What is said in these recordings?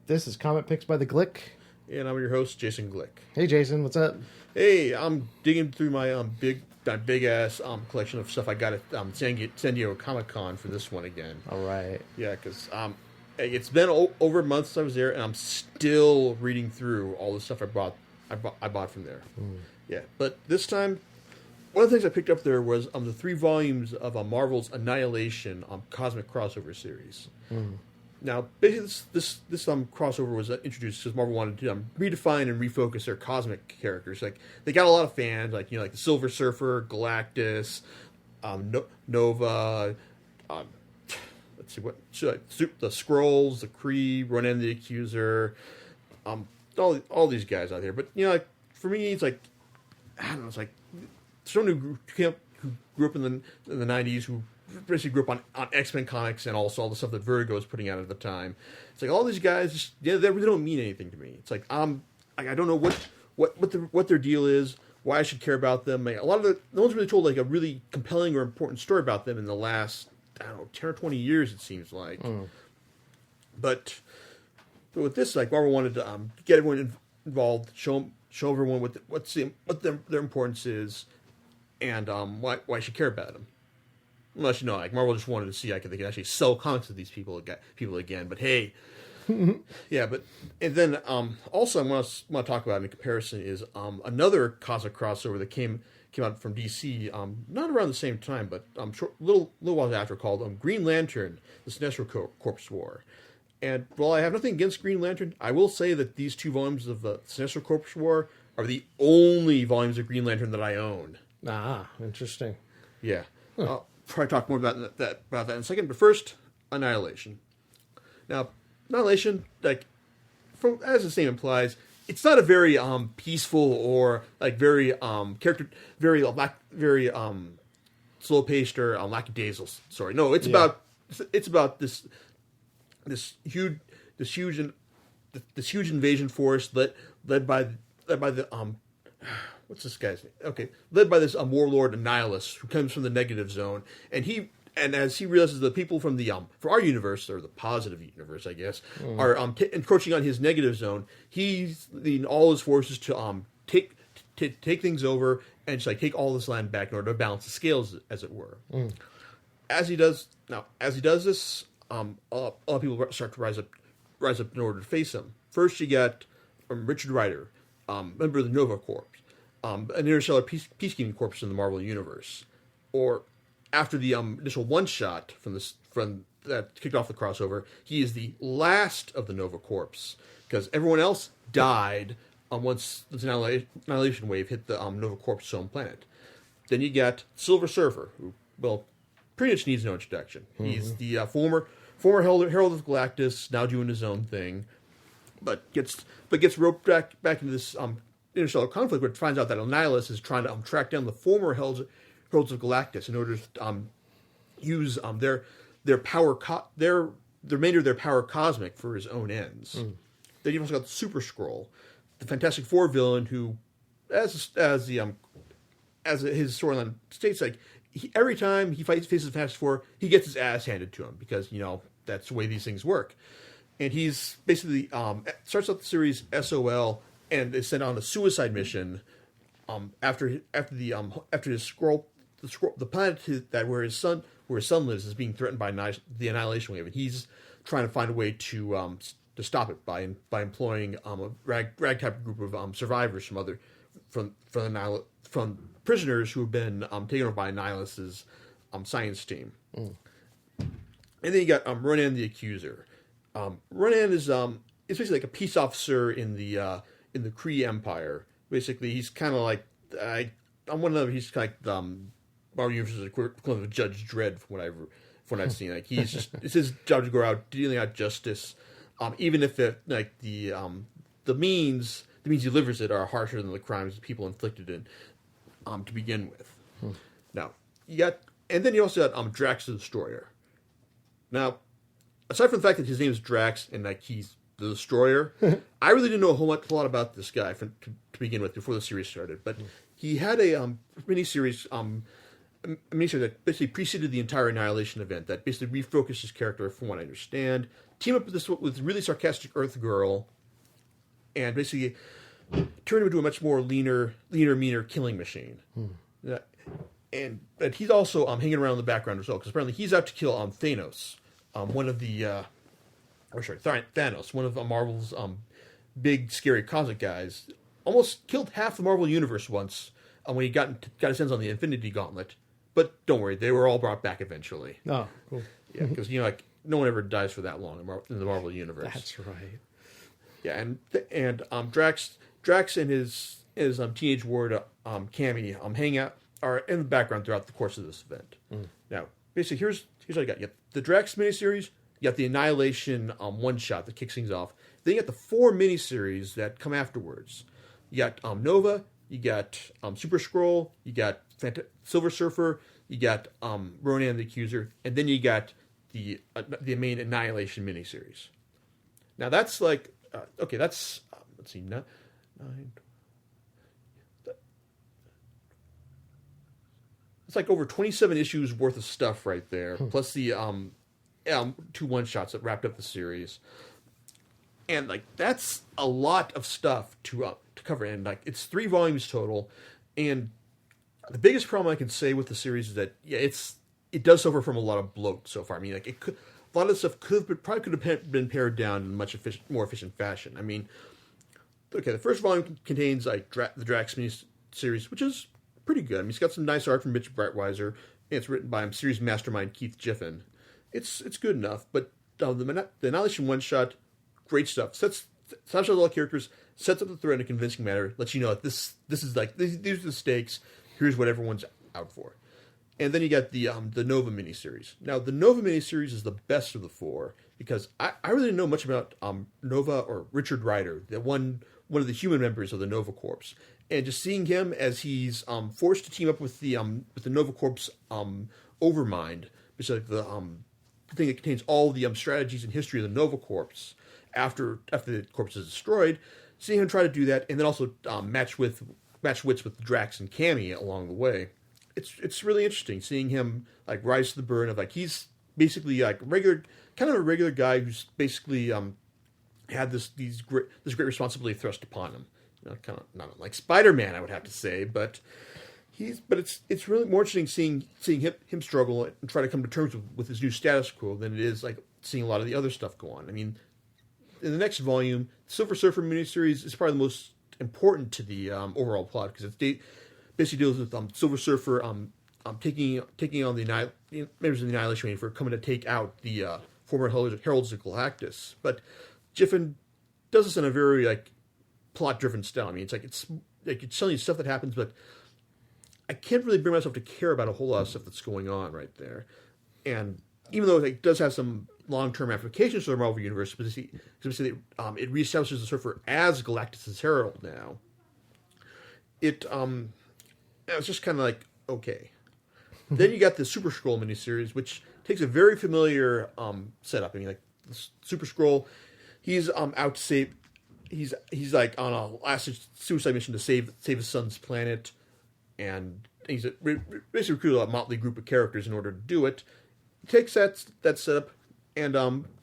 This is Comic Picks by the Glick. And I'm your host, Jason Glick. Hey, Jason, what's up? Hey, I'm digging through my big ass collection of stuff I got at San Diego Comic Con for this one again. All right. Yeah, because it's been over a month since I was there, and I'm still reading through all the stuff I bought from there. Yeah, but this time, one of the things I picked up there was the 3 volumes of Marvel's Annihilation Cosmic Crossover series. Now, basically, this crossover was introduced because Marvel wanted to redefine and refocus their cosmic characters. Like, they got a lot of fans, like the Silver Surfer, Galactus, Nova. Let's see the Skrulls, the Kree, Ronan the Accuser, all these guys out there. But for me, it's like I don't know. It's like someone who grew up in the 90s who basically grew up on X-Men comics and also all the stuff that Vertigo was putting out at the time. It's like all these guys, they really don't mean anything to me. It's like I don't know what their deal is, why I should care about them. Like, a lot of no one's really told like a really compelling or important story about them in the last 10 or 20 years. It seems like, but with this, like Marvel wanted to get everyone involved, show everyone what their importance is, and why I should care about them. Unless like Marvel just wanted to see they could actually sell comics to these people again. But hey, yeah. But and then also I want to talk about in comparison is another cosmic crossover that came out from DC not around the same time, but little while after, called Green Lantern: The Sinestro Corps War. And while I have nothing against Green Lantern, I will say that these 2 volumes of the Sinestro Corps War are the only volumes of Green Lantern that I own. Ah, interesting. Yeah. I'll probably talk more about that in a second. But first, Annihilation. Now, Annihilation, like, as the name implies, it's not a very peaceful or like very slow paced or lackadaisical story. No, it's about this huge invasion force led by the what's this guy's name? Okay, led by this warlord Annihilus who comes from the negative zone, and as he realizes the people from the for our universe, or the positive universe, I guess, are encroaching on his negative zone, he's leading all his forces to take things over and just take all this land back in order to balance the scales, as it were. As he does this, all people start to rise up in order to face him. First, you got Richard Rider, member of the Nova Corps, an interstellar peacekeeping corps in the Marvel Universe. Or after the initial one-shot from that kicked off the crossover, he is the last of the Nova Corps, because everyone else died once the Annihilation wave hit the Nova Corps' home planet. Then you got Silver Surfer, who, well, pretty much needs no introduction. He's the former Herald of Galactus, now doing his own thing, but gets roped back into this interstellar conflict, where it finds out that Annihilus is trying to track down the former Heralds of Galactus in order to use their power, the remainder of their power cosmic for his own ends. Then you've also got the Super Skrull, the Fantastic Four villain, who, as his storyline states, like every time he faces the Fantastic Four, he gets his ass handed to him, because that's the way these things work. And he's basically starts out the series SOL and is sent on a suicide mission after his Skrull, the planet where his son lives is being threatened by the Annihilation wave, and he's trying to find a way to stop it by employing a ragtag group of survivors from prisoners who have been taken over by Annihilus's science team. And then you got Ronan the Accuser. Ronan is basically like a peace officer in the Kree Empire. Basically, he's kind of like he's kind of like Marvel Universe's equivalent of Judge Dredd from what I've seen. Like, it's his job to go out dealing out justice, even if the means he delivers it are harsher than the crimes people inflicted in to begin with. Now and then you also got Drax the Destroyer. Now, aside from the fact that his name is Drax and like he's the Destroyer, I really didn't know a whole lot about this guy to begin with before the series started. But he had a miniseries that basically preceded the entire Annihilation event that basically refocused his character, from what I understand, team up with really sarcastic Earth Girl, and basically turn him into a much more leaner, meaner killing machine. But he's also hanging around in the background as well, because apparently he's out to kill Thanos, Thanos, one of Marvel's big, scary cosmic guys. Almost killed half the Marvel Universe once when he got his hands on the Infinity Gauntlet. But don't worry, they were all brought back eventually. Oh, cool. Yeah, because no one ever dies for that long in the Marvel Universe. That's right. Yeah, and Drax and his teenage ward Cammy are in the background throughout the course of this event. Now, basically, here's what I got. You got the Drax miniseries, you got the Annihilation one shot that kicks things off. Then you got the 4 miniseries that come afterwards. You got Nova, you got Super Skrull, you got Silver Surfer, you got Ronan the Accuser, and then you got the main Annihilation miniseries. Now that's like that's let's see, 9. It's like over 27 issues worth of stuff right there, plus the 2 one-shots that wrapped up the series, and like that's a lot of stuff to cover, and like it's 3 volumes total. And the biggest problem I can say with the series is that it does suffer from a lot of bloat so far. I mean, like a lot of the stuff could have been pared down in a much more efficient fashion. I mean, the first volume contains like the Drax mini-series, which is pretty good. I mean, it's got some nice art from Mitch Breitweiser, and it's written by series mastermind Keith Giffen. It's good enough, but the Annihilation one-shot, great stuff. Sets up all the characters, sets up the threat in a convincing manner, lets you know that this is like these are the stakes. Here's what everyone's out for. And then you got the Nova miniseries. Now, the Nova miniseries is the best of the 4 because I really didn't know much about Nova or Richard Rider, one of the human members of the Nova Corps, and just seeing him as he's forced to team up with the Nova Corps Overmind, which is like the thing that contains all the strategies and history of the Nova Corps after the corps is destroyed. Seeing him try to do that, and then also match wits with Drax and Cammy along the way. It's really interesting seeing him like rise to the burden of like he's basically like a regular guy who's basically had this great responsibility thrust upon him. Kind of not like Spider-Man, I would have to say, but it's really more interesting seeing him struggle and try to come to terms with his new status quo than it is like seeing a lot of the other stuff go on. I mean, in the next volume, Silver Surfer miniseries is probably the most important to the overall plot because it basically deals with Silver Surfer taking on the members of the Annihilation Wing for coming to take out the former Heralds of Galactus. But Giffen does this in a very like plot-driven style. I mean, it's telling you stuff that happens, but I can't really bring myself to care about a whole lot of stuff that's going on right there. And even though it does have some long-term applications to the Marvel Universe, it reestablishes the Surfer as Galactus' herald now. It's just kind of like, okay. Then you got the Super Skrull miniseries, which takes a very familiar setup. I mean, like, the Super Skrull, he's out to save... He's like on a last suicide mission to save his son's planet, and he's basically recruited a motley group of characters in order to do it. He takes that setup and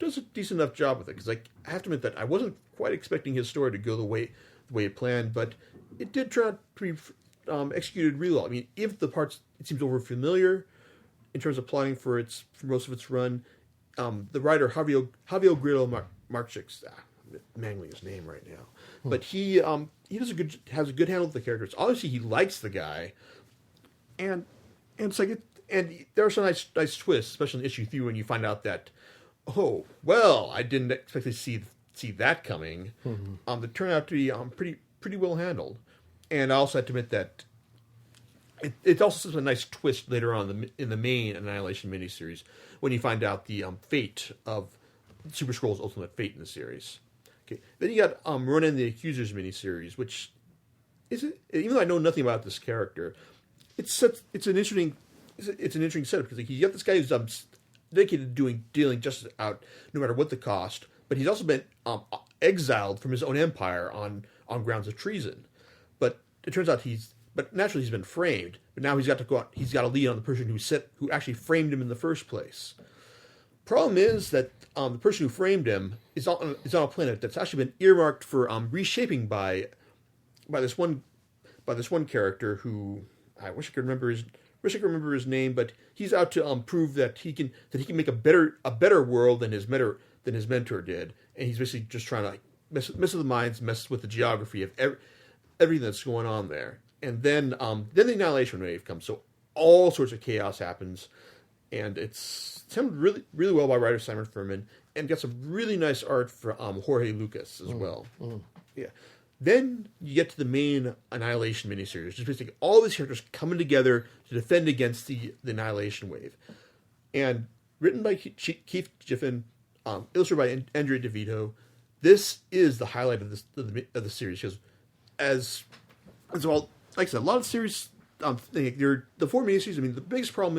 does a decent enough job with it. Because like I have to admit that I wasn't quite expecting his story to go the way it planned, but it did turn out to be executed really well. I mean, if the parts it seems over familiar in terms of plotting for most of its run, the writer Javier Grillo Marchix. Mangling his name right now, but he has a good handle of the characters. Obviously, he likes the guy, and it's like and there are some nice twists, especially in issue 3 when you find out that I didn't expect to see that coming. That turned out to be pretty well handled, and I also have to admit that it also has a nice twist later on in the main Annihilation miniseries when you find out the fate of Super Skrull's ultimate fate in the series. Okay. Then you got Ronan the Accuser's miniseries, which even though I know nothing about this character, it's an interesting setup because you got this guy who's dedicated to dealing justice out no matter what the cost, but he's also been exiled from his own empire on grounds of treason. But it turns out naturally he's been framed, but now he's got to go out. He's got to lead on the person who actually framed him in the first place. Problem is that the person who framed him is on a planet that's actually been earmarked for reshaping by this one character who I wish I could remember his name, but he's out to prove that he can make a better world than his mentor did, and he's basically just trying to like mess with the minds, mess with the geography of everything that's going on there. And then the Annihilation wave comes, so all sorts of chaos happens, and it's done really really well by writer Simon Furman, and got some really nice art from Jorge Lucas as well. Yeah. Then you get to the main Annihilation miniseries, just basically all these characters coming together to defend against the Annihilation wave, and written by Keith Giffen, illustrated by Andrea DeVito. This is the highlight of the series, because as well, like I said, a lot of series, the 4 miniseries. I mean, the biggest problem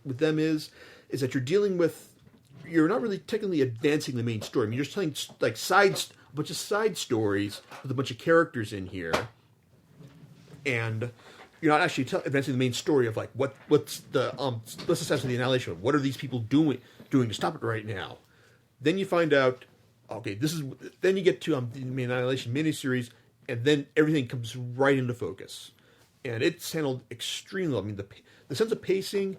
with them is that you're not really technically advancing the main story. I mean, you're just telling like a bunch of side stories with a bunch of characters in here, and you're not actually advancing the main story of like what's the status of the Annihilation. What are these people doing to stop it right now? Then you find out, okay, then you get to the main Annihilation miniseries, and then everything comes right into focus, and it's handled extremely well. I mean, the sense of pacing,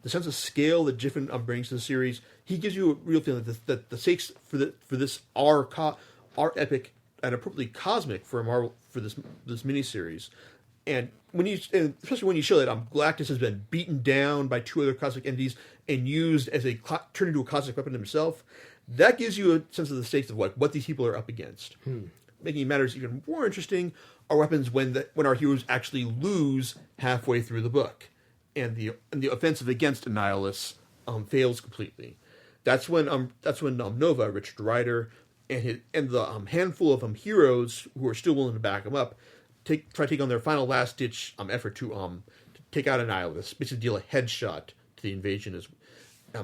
the sense of scale that Giffen brings to the series, he gives you a real feeling that the stakes for this are epic and appropriately cosmic for Marvel for this miniseries. And especially when you show that Galactus has been beaten down by 2 other cosmic entities and used as turned into a cosmic weapon himself, that gives you a sense of the stakes of what these people are up against. Making matters even more interesting are weapons when our heroes actually lose halfway through the book, and the offensive against Annihilus fails completely. That's when Nova, Richard Rider, and the handful of heroes who are still willing to back him up try to take on their final last ditch effort to take out Annihilus, basically deal a headshot to the invasion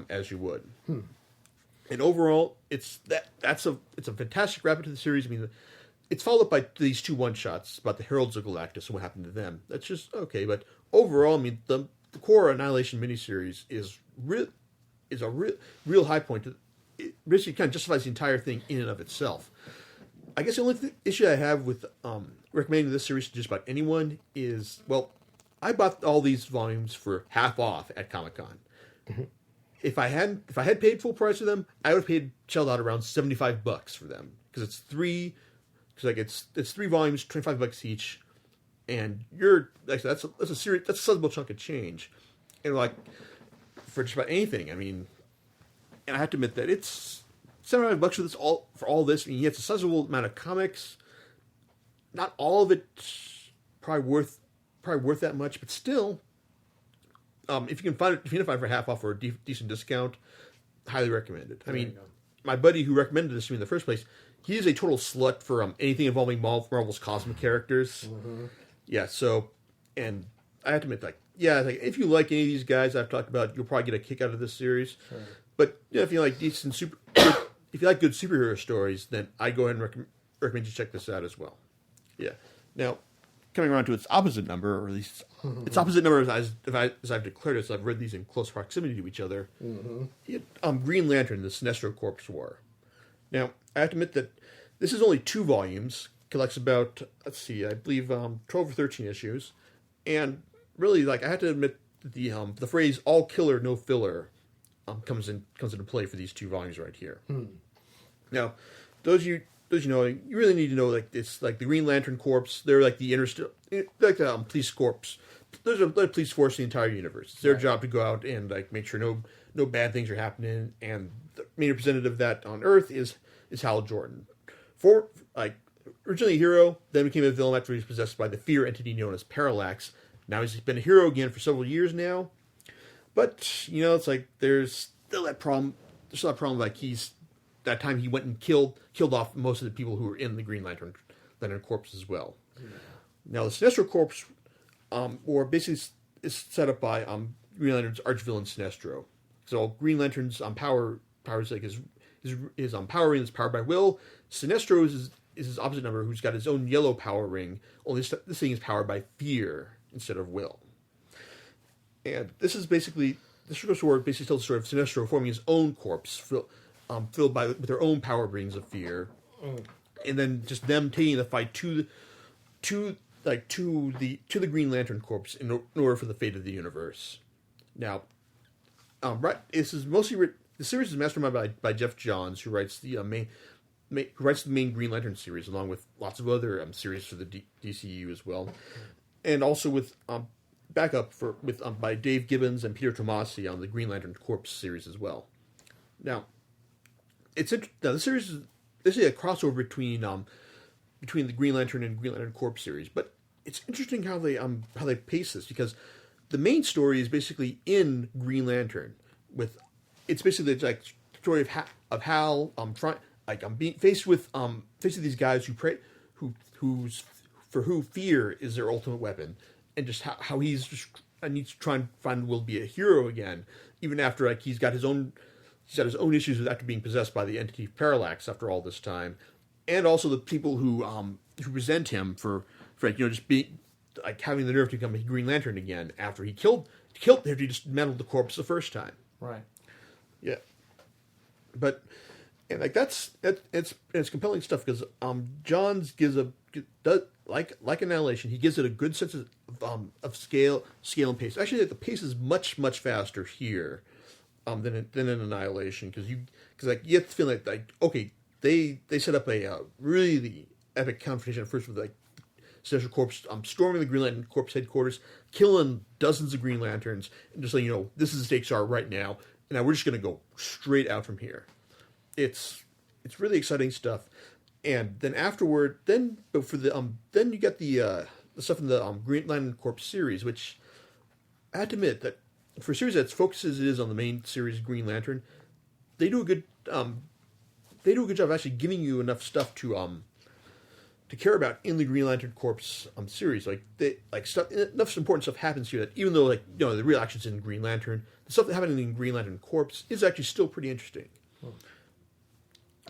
as you would. And overall, it's a fantastic wrap up to the series. I mean, it's followed up by these 2 one-shots about the Heralds of Galactus and what happened to them. That's just okay, but overall, I mean, the core Annihilation miniseries is a real high point. It basically kind of justifies the entire thing in and of itself. I guess the only issue I have with recommending this series to just about anyone is, well, I bought all these volumes for half off at Comic-Con. Mm-hmm. If I had paid full price for them, I would have shelled out around $75 for them, because it's 3 volumes, $25 each, and that's a sizable chunk of change, and like for just about anything. I mean, and I have to admit that it's $75 for all this. I mean, it's a sizable amount of comics. Not all of it probably worth that much, but still, if you can find it for half off or a decent discount, highly recommend it. I mean, my buddy who recommended this to me in the first place, he is a total slut for anything involving Marvel's cosmic characters. Mm-hmm. Yeah, so, and I have to admit, if you like any of these guys I've talked about, you'll probably get a kick out of this series. Sure. But if you like if you like good superhero stories, then I go ahead and recommend you check this out as well. Yeah. Now, coming around to its opposite number, or at least its opposite number as I've declared it, so I've read these in close proximity to each other. Mm-hmm. Green Lantern, the Sinestro Corps War. Now, I have to admit that this is only 2 volumes, collects about, I believe 12 or 13 issues, and really, I have to admit that the phrase "all killer, no filler" comes into play for these 2 volumes right here. Now, those you know, you really need to know, it's like the Green Lantern Corps. They're like the police corps. Those are the police force of the entire universe. It's their job to go out and make sure no bad things are happening. And the main representative of that on Earth is Hal Jordan. Originally a hero, then became a villain after he was possessed by the fear entity known as Parallax. Now he's been a hero again for several years now. But, it's like there's still that problem. There's still that problem, that time he went and killed off most of the people who were in the Green Lantern Corps as well. Yeah. Now, the Sinestro Corps War basically is set up by Green Lantern's arch-villain Sinestro. So Green Lantern's power is his power ring is powered by will. Sinestro is his opposite number, who's got his own yellow power ring. Only this thing is powered by fear instead of will. And this is basically the Sinestro Corps War basically tells the story of Sinestro forming his own corps, filled with their own power brings of fear, and then just them taking the fight to the Green Lantern Corps in order for the fate of the universe. Now, this is mostly the series is masterminded by Jeff Johns, who writes the main Green Lantern series, along with lots of other series for the DCU as well, and also with backup by Dave Gibbons and Peter Tomasi on the Green Lantern Corps series as well. Now, the series is basically a crossover between the Green Lantern and Green Lantern Corps series, but it's interesting how they pace this, because the main story is basically in Green Lantern. It's basically the story of Hal being faced with these guys who fear is their ultimate weapon, and just how he's just needs to try and find will be a hero again, even after he's got his own issues with after being possessed by the entity Parallax after all this time, and also the people who resent him for just being having the nerve to become a Green Lantern again after he dismantled the corpse the first time. Right. Yeah. But and it's compelling stuff, because Johns gives like Annihilation, he gives it a good sense of scale and pace. Actually, the pace is much faster here than in Annihilation, because you have to feel like okay, they set up a really epic confrontation at first with Sinestro Corps storming the Green Lantern Corps headquarters, killing dozens of Green Lanterns, and just letting this is the stakes are right now, and now we're just going to go straight out from here. It's really exciting stuff. And then afterward, then you get the stuff in the Green Lantern Corps series, which I have to admit that for a series that focuses it is on the main series Green Lantern, they do a good job of actually giving you enough stuff to care about in the Green Lantern Corps series. Enough important stuff happens here that even though the real action's in Green Lantern, the stuff that happened in Green Lantern Corps is actually still pretty interesting.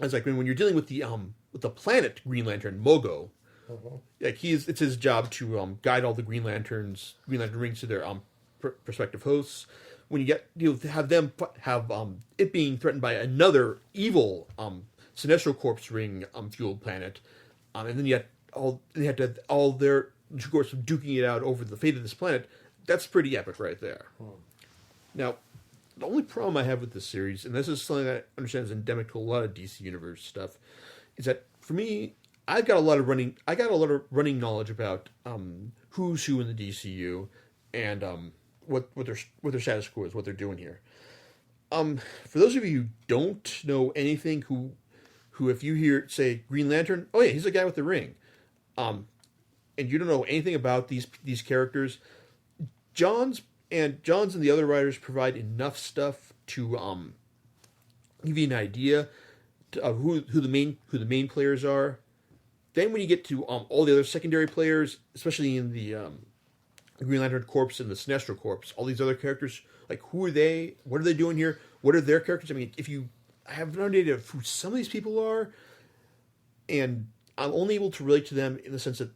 It's when you're dealing with the planet Green Lantern, Mogo, it's his job to guide all the Green Lantern rings to their prospective hosts. When you have them have it being threatened by another evil Sinestro Corps ring fueled planet, and then you had to have all their corps duking it out over the fate of this planet. That's pretty epic right there. Now, the only problem I have with this series, and this is something that I understand is endemic to a lot of DC Universe stuff, is that for me, I got a lot of running knowledge about who's who in the DCU and what their status quo is, what they're doing here. For those of you who don't know anything, who if you hear say Green Lantern, oh yeah, he's the guy with the ring, and you don't know anything about these characters, Johns and the other writers provide enough stuff to give you an idea of who the main players are. Then when you get to all the other secondary players, especially in the Green Lantern Corps and the Sinestro Corps, all these other characters, who are they? What are they doing here? What are their characters? I mean, if you have no idea of who some of these people are, and I'm only able to relate to them in the sense that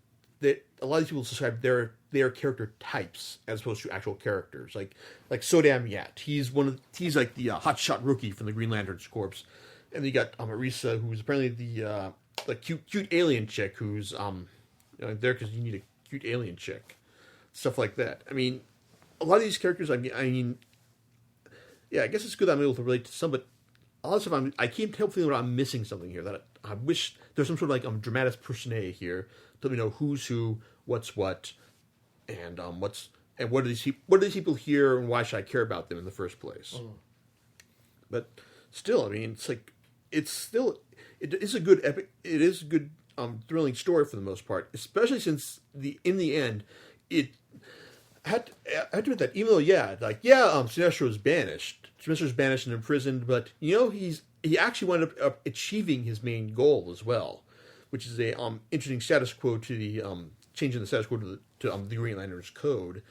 a lot of these people describe their character types as opposed to actual characters. Like Sodam Yat, he's like the hotshot rookie from the Green Lantern Corps, and then you got Marisa, who's apparently the cute alien chick who's there because you need a cute alien chick, stuff like that. I mean, a lot of these characters. I mean, yeah, I guess it's good that I'm able to relate to some, but a lot of stuff I keep feeling that I'm missing something here. That I wish there's some sort of dramatis personae here to let me know who's who, what's what, and what are these people here, and why should I care about them in the first place? But still, I mean, it is a good epic. It is a good thrilling story for the most part, especially since in the end it had to admit that even though Sinestro's banished. Sinestro's banished and imprisoned, but he actually wound up achieving his main goal as well, which is a interesting status quo to the changing the status quo to the Green Lantern's code,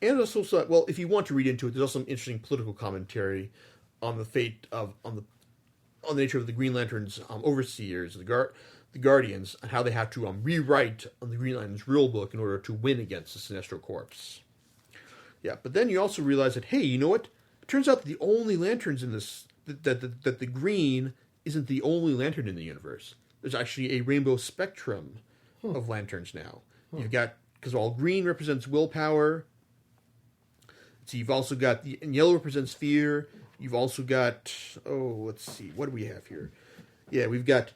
and also well, if you want to read into it, there's also some interesting political commentary on the fate of on the nature of the Green Lantern's overseers, the Guardians, and how they have to rewrite on the Green Lantern's rule book in order to win against the Sinestro Corps. Yeah, but then you also realize that, hey, you know what? It turns out that the only lanterns in this that the green isn't the only lantern in the universe. There's actually a rainbow spectrum of lanterns now. You've got, because all green represents willpower. So you've also got and yellow represents fear. You've also got, let's see, what do we have here? Yeah, we've got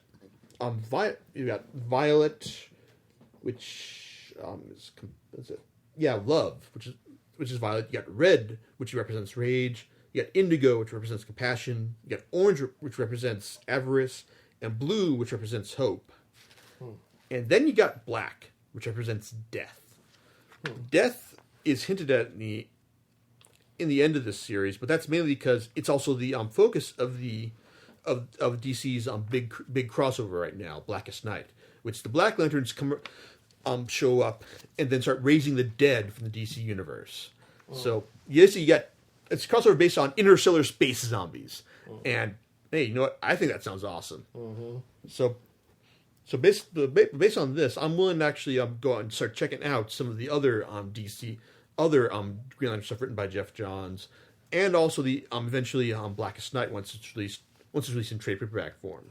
you've got violet, which is it? Yeah, love, which is violet. You got red, which represents rage. You got indigo, which represents compassion. You got orange, which represents avarice, and blue, which represents hope. And then you got black, which represents death. Death is hinted at in the end of this series, but that's mainly because it's also the focus of DC's big crossover right now, Blackest Night, which the Black Lanterns show up and then start raising the dead from the DC universe. So yes, you got it's a crossover based on interstellar space zombies, and hey, you know what? I think that sounds awesome. So based on this, I'm willing to actually go out and start checking out some of the other DC Green Lantern stuff written by Jeff Johns, and also the eventually Blackest Night once it's released in trade paperback form.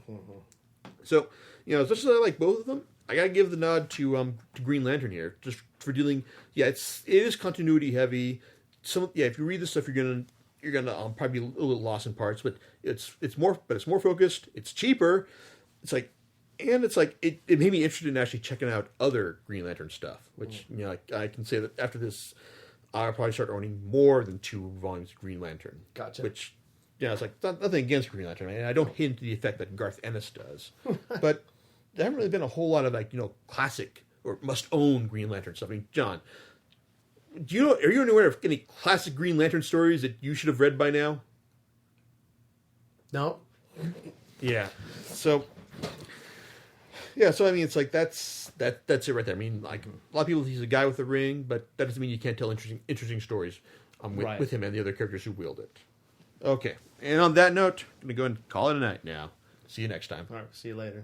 So as much as I like both of them, I gotta give the nod to Green Lantern here, just for dealing. Yeah, it is continuity heavy. If you read this stuff, you're gonna probably be a little lost in parts, but it's more focused. It's cheaper. It made me interested in actually checking out other Green Lantern stuff, which I can say that after this, I'll probably start owning more than 2 volumes of Green Lantern. Gotcha. Which, it's like nothing against Green Lantern. I don't hint the effect that Garth Ennis does, but there haven't really been a whole lot of classic or must own Green Lantern stuff. I mean, John, are you aware of any classic Green Lantern stories that you should have read by now? No. Yeah. So I mean, it's like that's it right there. I mean, like a lot of people, he's a guy with a ring, but that doesn't mean you can't tell interesting stories with him and the other characters who wield it. Okay, and on that note, I'm gonna go and call it a night now. See you next time. All right. See you later.